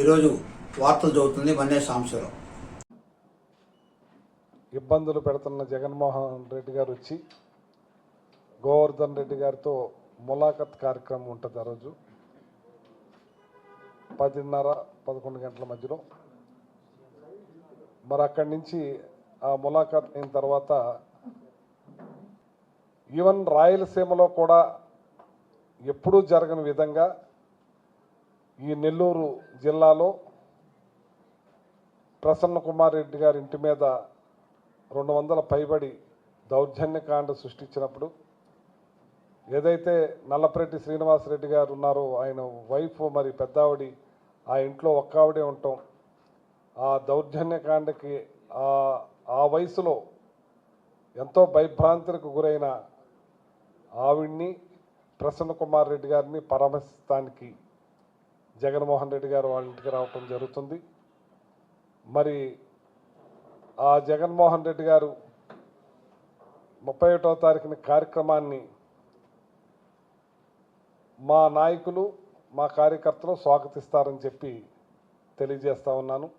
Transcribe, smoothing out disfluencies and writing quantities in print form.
ఈరోజు వార్తలు చదువుతుంది వన్నే సాంబశివరావు. ఇబ్బందులు పెడుతున్న జగన్మోహన్ రెడ్డి గారు వచ్చి గోవర్ధన్ రెడ్డి గారితో ములాఖత్ కార్యక్రమం ఉంటుంది. ఆ రోజు 10:30-11 గంటల మధ్యలో. మరి అక్కడి నుంచి ఆ ములాఖత్ అయిన తర్వాత ఈవెన్ రాయలసీమలో కూడా ఎప్పుడూ జరగని విధంగా ఈ నెల్లూరు జిల్లాలో ప్రసన్న కుమార్ రెడ్డి గారి ఇంటి మీద 200 పైబడి దౌర్జన్యకాండ సృష్టించినప్పుడు ఏదైతే నల్లపరెడ్డి శ్రీనివాసరెడ్డి గారు ఉన్నారో ఆయన వైఫ్ మరి పెద్దావిడి ఆ ఇంట్లో ఒక్కావిడే ఉంటాం. ఆ దౌర్జన్యకాండకి ఆ వయసులో ఎంతో భయభ్రాంతులకు గురైన ఆవిడ్ని ప్రసన్న కుమార్ రెడ్డి గారిని పరామర్శిస్తానికి జగన్మోహన్ రెడ్డి గారు వాళ్ళ ఇంటికి రావటం జరుగుతుంది. మరి ఆ జగన్మోహన్ రెడ్డి గారు 31వ తారీఖున కార్యక్రమాన్ని మా నాయకులు మా కార్యకర్తలు స్వాగతిస్తారని చెప్పి తెలియజేస్తా ఉన్నాను.